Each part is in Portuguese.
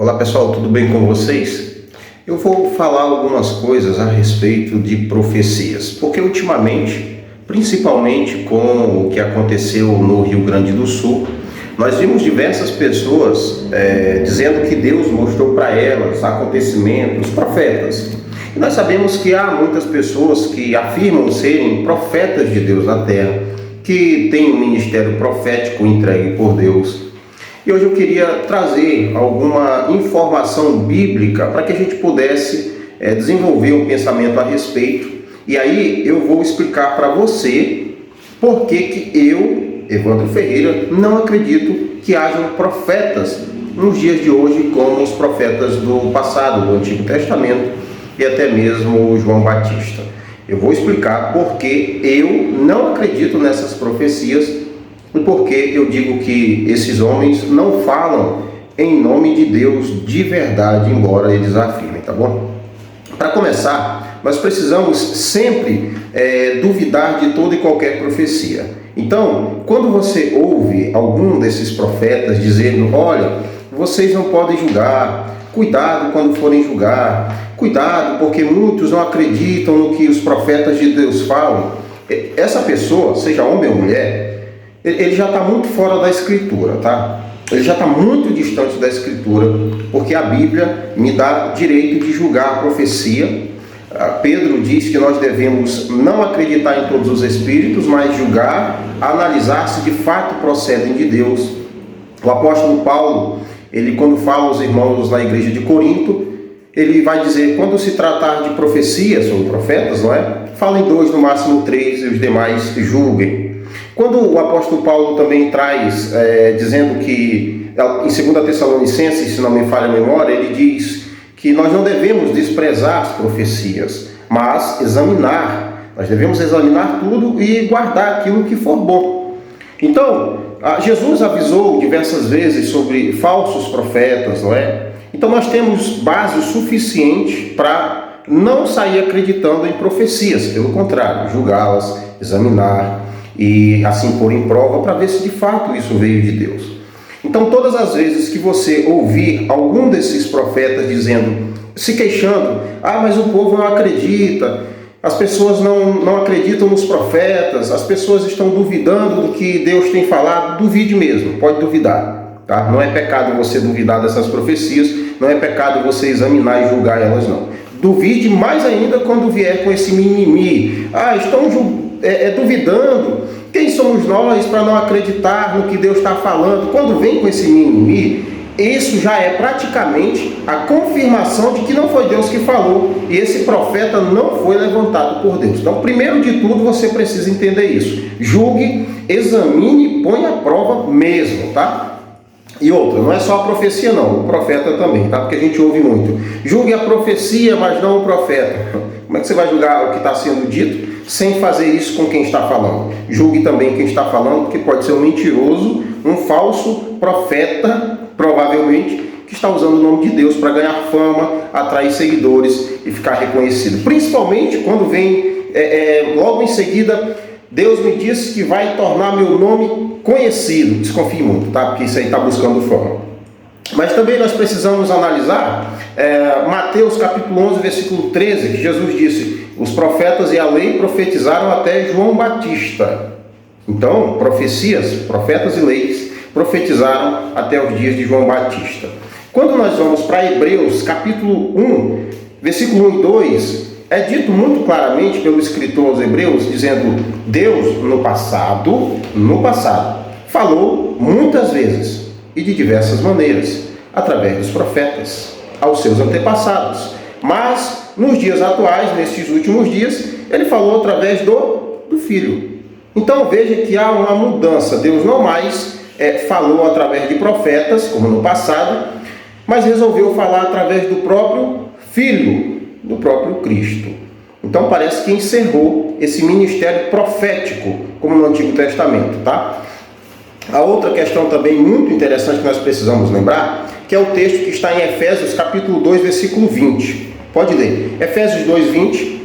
Olá pessoal, tudo bem com vocês? Eu vou falar algumas coisas a respeito de profecias, porque ultimamente, principalmente com o que aconteceu no Rio Grande do Sul, nós vimos diversas pessoas dizendo que Deus mostrou para elas acontecimentos, profetas. E nós sabemos que há muitas pessoas que afirmam serem profetas de Deus na terra, que têm um ministério profético entregue por Deus. E hoje eu queria trazer alguma informação bíblica para que a gente pudesse desenvolver um pensamento a respeito. E aí eu vou explicar para você por que eu, Evandro Ferreira, não acredito que hajam profetas nos dias de hoje como os profetas do passado, do Antigo Testamento e até mesmo João Batista. Eu vou explicar por que eu não acredito nessas profecias e porque eu digo que esses homens não falam em nome de Deus de verdade, embora eles afirmem, tá bom? Para começar, nós precisamos sempre duvidar de toda e qualquer profecia. Então, quando você ouve algum desses profetas dizendo, olha, vocês não podem julgar, cuidado quando forem julgar, cuidado porque muitos não acreditam no que os profetas de Deus falam, essa pessoa, seja homem ou mulher, ele já está muito fora da Escritura, tá? Ele já está muito distante da Escritura, porque a Bíblia me dá direito de julgar a profecia. Pedro diz que nós devemos não acreditar em todos os espíritos, mas julgar, analisar se de fato procedem de Deus. O apóstolo Paulo, ele quando fala aos irmãos na igreja de Corinto, ele vai dizer, quando se tratar de profecias ou profetas, não é? Falem 2, no máximo 3, e os demais julguem. Quando o apóstolo Paulo também traz, dizendo que, em 2 Tessalonicenses, se não me falha a memória, ele diz que nós não devemos desprezar as profecias, mas examinar. Nós devemos examinar tudo e guardar aquilo que for bom. Então, Jesus avisou diversas vezes sobre falsos profetas, não é? Então nós temos base o suficiente para não sair acreditando em profecias, pelo contrário, julgá-las, examinar e assim pôr em prova para ver se de fato isso veio de Deus. Então todas as vezes que você ouvir algum desses profetas dizendo, se queixando, mas o povo não acredita, as pessoas não acreditam nos profetas, as pessoas estão duvidando do que Deus tem falado, duvide mesmo, pode duvidar, tá? Não é pecado você duvidar dessas profecias, não é pecado você examinar e julgar elas não. Duvide mais ainda quando vier com esse mimimi, estão duvidando, quem somos nós para não acreditar no que Deus está falando? Quando vem com esse mimimi, isso já é praticamente a confirmação de que não foi Deus que falou e esse profeta não foi levantado por Deus. Então, primeiro de tudo, você precisa entender isso. Julgue, examine e põe à prova mesmo, tá? E outra, não é só a profecia não, o profeta também, tá? Porque a gente ouve muito. Julgue a profecia, mas não o profeta. Como é que você vai julgar o que está sendo dito sem fazer isso com quem está falando? Julgue também quem está falando, porque pode ser um mentiroso, um falso profeta, provavelmente, que está usando o nome de Deus para ganhar fama, atrair seguidores e ficar reconhecido. Principalmente quando vem logo em seguida, Deus me disse que vai tornar meu nome conhecido. Desconfie muito, tá? Porque isso aí está buscando fama. Mas também nós precisamos analisar Mateus capítulo 11, versículo 13, que Jesus disse, os profetas e a lei profetizaram até João Batista. Então, profecias, profetas e leis profetizaram até os dias de João Batista. Quando nós vamos para Hebreus capítulo 1, versículo 1 e 2, é dito muito claramente pelo escritor aos Hebreus, dizendo, Deus no passado, falou muitas vezes e de diversas maneiras, através dos profetas, aos seus antepassados. Mas, nos dias atuais, nestes últimos dias, ele falou através do Filho. Então, veja que há uma mudança. Deus não mais falou através de profetas, como no passado, mas resolveu falar através do próprio Filho, do próprio Cristo. Então, parece que encerrou esse ministério profético, como no Antigo Testamento, tá? A outra questão também muito interessante que nós precisamos lembrar, que é o texto que está em Efésios capítulo 2, versículo 20. Pode ler. Efésios 2, 20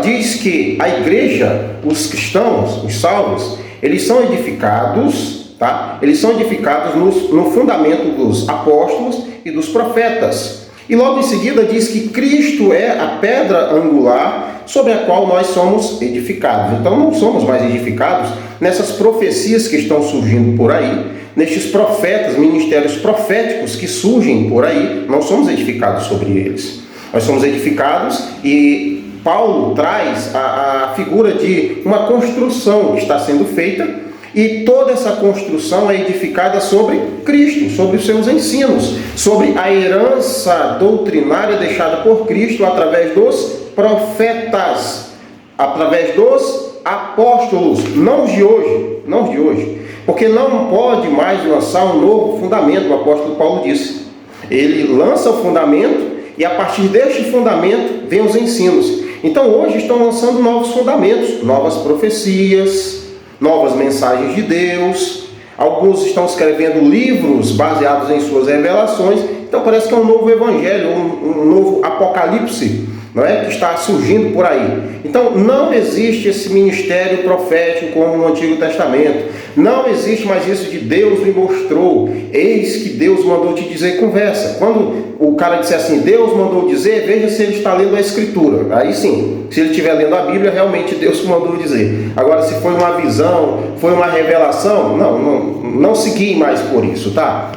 diz que a igreja, os cristãos, os salvos, eles são edificados, tá? Eles são edificados no fundamento dos apóstolos e dos profetas. E logo em seguida diz que Cristo é a pedra angular sobre a qual nós somos edificados. Então não somos mais edificados nessas profecias que estão surgindo por aí, nestes profetas, ministérios proféticos que surgem por aí, não somos edificados sobre eles. Nós somos edificados e Paulo traz a figura de uma construção que está sendo feita, e toda essa construção é edificada sobre Cristo, sobre os seus ensinos, sobre a herança doutrinária deixada por Cristo através dos profetas, através dos apóstolos, não de hoje, porque não pode mais lançar um novo fundamento, o apóstolo Paulo disse. Ele lança o fundamento e a partir deste fundamento vem os ensinos. Então hoje estão lançando novos fundamentos, novas profecias, novas mensagens de Deus. Alguns estão escrevendo livros baseados em suas revelações. Então parece que é um novo evangelho, um novo apocalipse, não é? Que está surgindo por aí. Então não existe esse ministério profético como no Antigo Testamento. Não existe mais isso de Deus me mostrou, eis que Deus mandou te dizer, conversa. Quando o cara disser assim, Deus mandou dizer, veja se ele está lendo a Escritura. Aí sim, se ele estiver lendo a Bíblia, realmente Deus mandou dizer. Agora, se foi uma visão, foi uma revelação, não segui mais por isso, tá?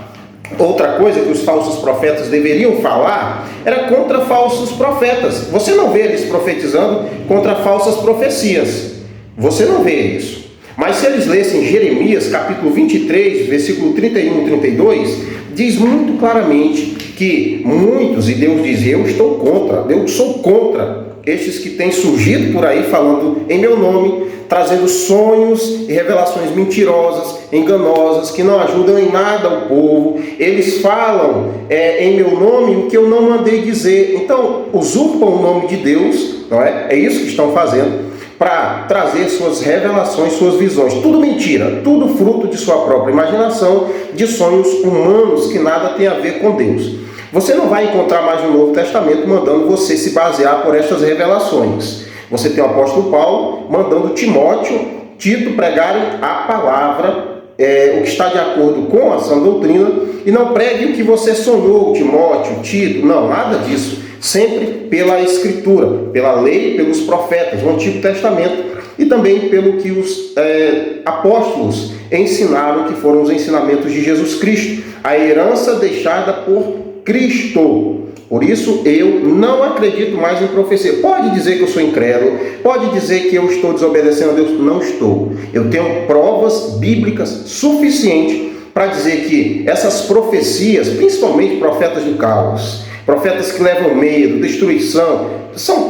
Outra coisa que os falsos profetas deveriam falar era contra falsos profetas. Você não vê eles profetizando contra falsas profecias. Você não vê isso. Mas se eles lessem Jeremias, capítulo 23, versículo 31 e 32, diz muito claramente que muitos, e Deus diz, eu sou contra estes que têm surgido por aí falando em meu nome, trazendo sonhos e revelações mentirosas, enganosas, que não ajudam em nada o povo. Eles falam em meu nome o que eu não mandei dizer. Então, usurpam o nome de Deus, não é? É isso que estão fazendo, para trazer suas revelações, suas visões. Tudo mentira, tudo fruto de sua própria imaginação, de sonhos humanos que nada tem a ver com Deus. Você não vai encontrar mais no Novo Testamento mandando você se basear por estas revelações. Você tem o apóstolo Paulo mandando Timóteo, Tito pregarem a palavra, o que está de acordo com a sã doutrina, e não pregue o que você sonhou, Timóteo, Tito, não, nada disso. Sempre pela Escritura, pela lei, pelos profetas, o Antigo Testamento, e também pelo que os apóstolos ensinaram, que foram os ensinamentos de Jesus Cristo, a herança deixada por Cristo. Por isso eu não acredito mais em profecia. Pode dizer que eu sou incrédulo, pode dizer que eu estou desobedecendo a Deus. Não estou. Eu tenho provas bíblicas suficientes para dizer que essas profecias, principalmente profetas do caos, profetas que levam medo, destruição,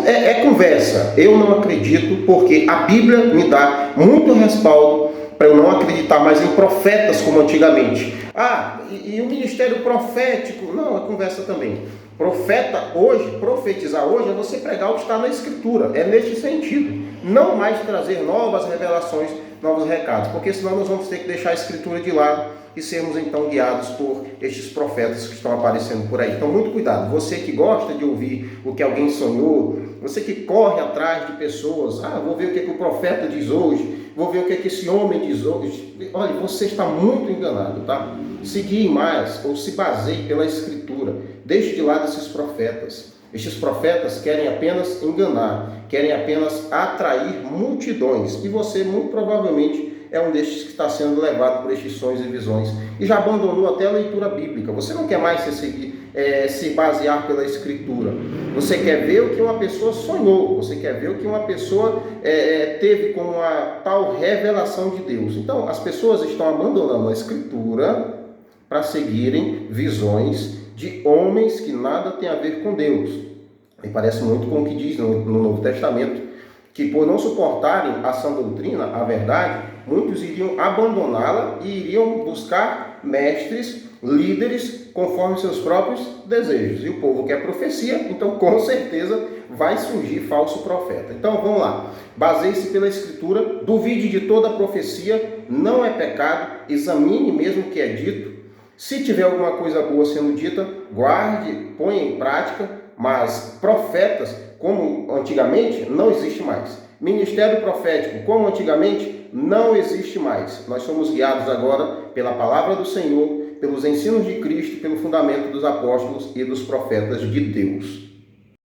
é conversa. Eu não acredito, porque a Bíblia me dá muito respaldo para eu não acreditar mais em profetas como antigamente. E o ministério profético, não, é conversa também. Profeta hoje, profetizar hoje, é você pregar o que está na Escritura. É neste sentido. Não mais trazer novas revelações, novos recados, porque senão nós vamos ter que deixar a Escritura de lado e sermos então guiados por estes profetas que estão aparecendo por aí. Então muito cuidado, você que gosta de ouvir o que alguém sonhou, você que corre atrás de pessoas, vou ver o que o profeta diz hoje, vou ver o que esse homem diz hoje. Olha, você está muito enganado, tá? Seguir mais, ou se baseie pela Escritura. Deixe de lado esses profetas. Estes profetas querem apenas enganar, querem apenas atrair multidões. E você, muito provavelmente, é um destes que está sendo levado por estes sonhos e visões. E já abandonou até a leitura bíblica. Você não quer mais se basear pela Escritura. Você quer ver o que uma pessoa sonhou. Você quer ver o que uma pessoa teve como a tal revelação de Deus. Então, as pessoas estão abandonando a Escritura para seguirem visões de homens que nada tem a ver com Deus. E parece muito com o que diz no Novo Testamento, que por não suportarem a sã doutrina, a verdade, muitos iriam abandoná-la e iriam buscar mestres, líderes, conforme seus próprios desejos. E o povo quer profecia, então com certeza vai surgir falso profeta. Então vamos lá, baseie-se pela Escritura, duvide de toda profecia, não é pecado, examine mesmo o que é dito. Se tiver alguma coisa boa sendo dita, guarde, ponha em prática, mas profetas, como antigamente, não existe mais. Ministério profético, como antigamente, não existe mais. Nós somos guiados agora pela palavra do Senhor, pelos ensinos de Cristo, pelo fundamento dos apóstolos e dos profetas de Deus.